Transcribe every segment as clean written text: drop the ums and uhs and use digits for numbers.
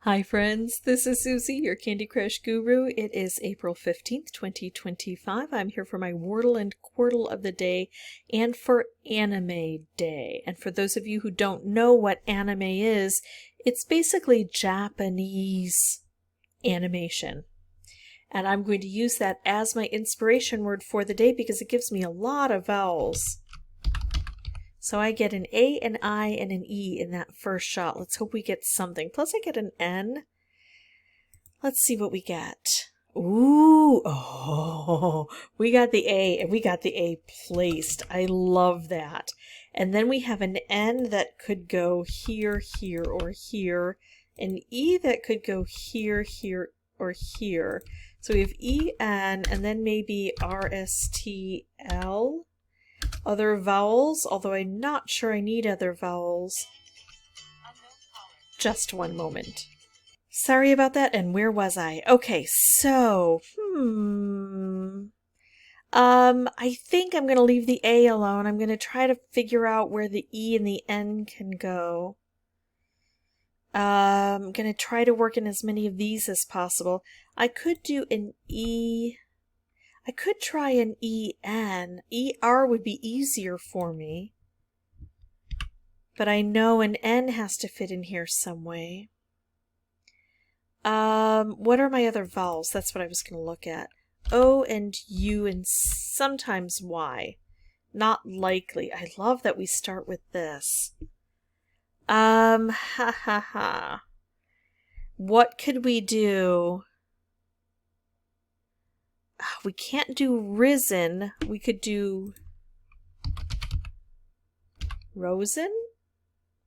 Hi friends, this is Suzy, your Candy Crush guru. It is April 15th, 2025. I'm here for my Wordle and Quordle of the day and for Anime Day. And for those of you who don't know what anime is, it's basically Japanese animation. And I'm going to use that as my inspiration word for the day because it gives me a lot of vowels. So I get an A, an I, and an E in that first shot. Let's hope we get something. Plus I get an N. Let's see what we get. Ooh, oh, we got the A, and we got the A placed. I love that. And then we have an N that could go here, here, or here. An E that could go here, here, or here. So we have E-N, and then maybe R-S-T-L. Other vowels, although I'm not sure I need other vowels. Just one moment. Sorry about that, and where was I? Okay, so, I think I'm going to leave the A alone. I'm going to try to figure out where the E and the N can go. I'm going to try to work in as many of these as possible. I could do an E... I could try an E-N. E-R would be easier for me. But I know an N has to fit in here some way. What are my other vowels? That's what I was going to look at. O and U and sometimes Y. Not likely. I love that we start with this. What could we do? We can't do risen. We could do rosen?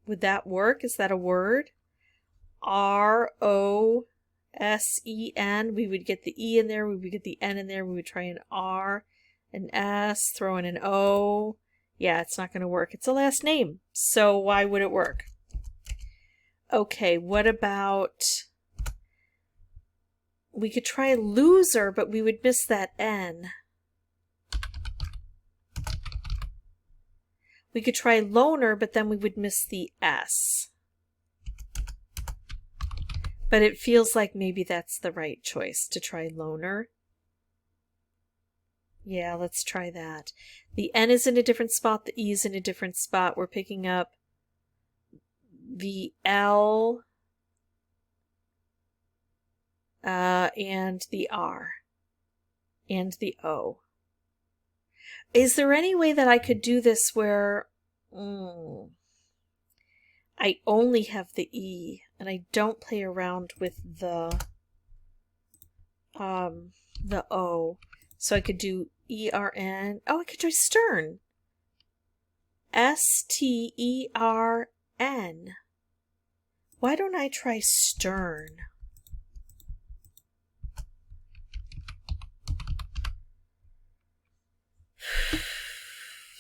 Would that work? Is that a word? R-O-S-E-N. We would get the E in there. We would get the N in there. We would try an R, an S, throw in an O. Yeah, it's not going to work. It's a last name. So why would it work? Okay, what about... We could try loser, but we would miss that N. We could try loner, but then we would miss the S. But it feels like maybe that's the right choice, to try loner. Yeah, let's try that. The N is in a different spot, the E is in a different spot. We're picking up the L... and the R and the O. Is there any way that I could do this where I only have the E and I don't play around with the O? So I could do E-R-N. Oh, I could try stern. S-T-E-R-N. Why don't I try stern?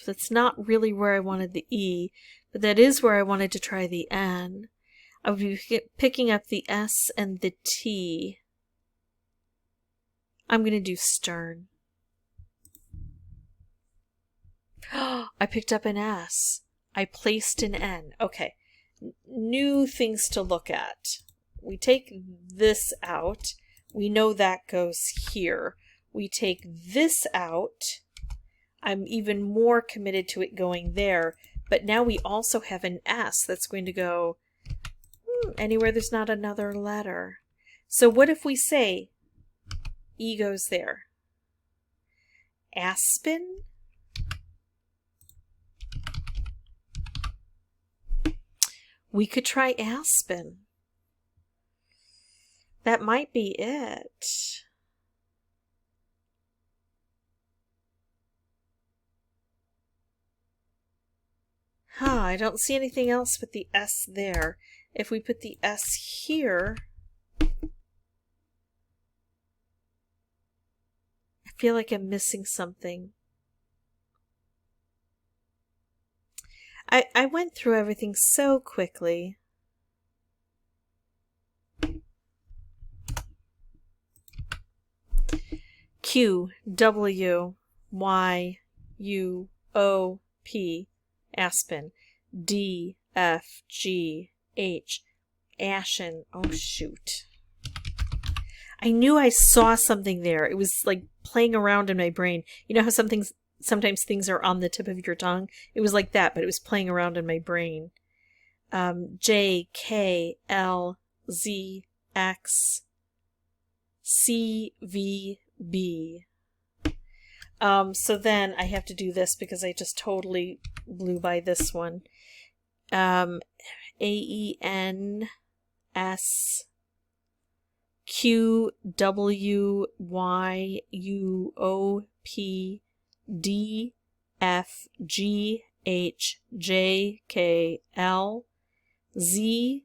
That's not really where I wanted the E, but that is where I wanted to try the N. I would be picking up the S and the T. I'm going to do stern. I picked up an S. I placed an N. Okay. New things to look at. We take this out. We know that goes here. We take this out. I'm even more committed to it going there, but now we also have an S that's going to go anywhere there's not another letter. So what if we say E goes there? Aspen? We could try aspen. That might be it. I don't see anything else with the S there. If we put the S here, I feel like I'm missing something. I went through everything so quickly. Q, W, Y, U, O, P. Aspen. D, F, G, H, Ashen. Oh, shoot. I knew I saw something there. It was like playing around in my brain. You know how sometimes things are on the tip of your tongue? It was like that, but it was playing around in my brain. J, K, L, Z, X, C, V, B. So then I have to do this because I just totally blew by this one. A, E, N, S, Q, W, Y, U, O, P, D, F, G, H, J, K, L, Z,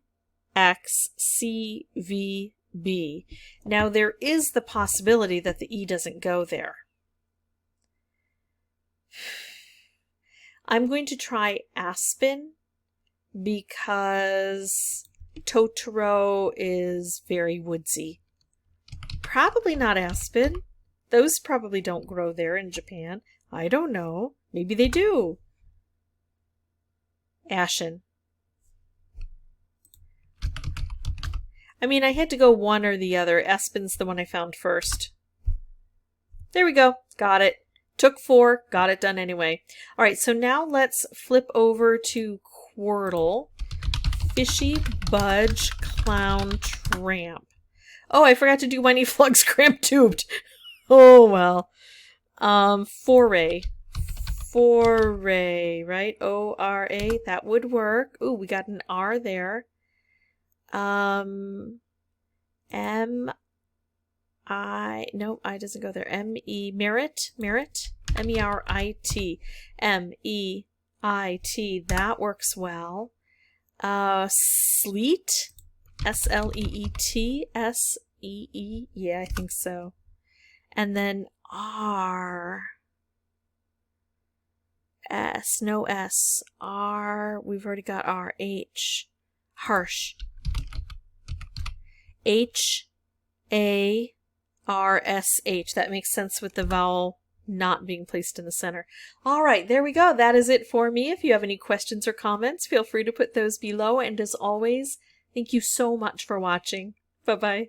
X, C, V, B. Now there is the possibility that the E doesn't go there. I'm going to try Aspen because Totoro is very woodsy. Probably not Aspen. Those probably don't grow there in Japan. I don't know. Maybe they do. Ashen. I mean, I had to go one or the other. Aspen's the one I found first. There we go. Got it. Took 4. Got it done anyway. All right, so now let's flip over to Quordle. Fishy, Budge, Clown, Tramp. Oh, I forgot to do Whiny Flugs, Cramp Tubed. Oh, well. Foray. Foray, right? O-R-A. That would work. Ooh, we got an R there. No, I doesn't go there. M-E, Merit, M-E-R-I-T, M-E-I-T, that works well. Sleet, S-L-E-E-T, S-E-E, yeah, I think so. And then R, S, no S, R, we've already got R, H, harsh. H-A-R-S-H. That makes sense with the vowel not being placed in the center. All right, there we go. That is it for me. If you have any questions or comments, feel free to put those below. And as always, thank you so much for watching. Bye-bye.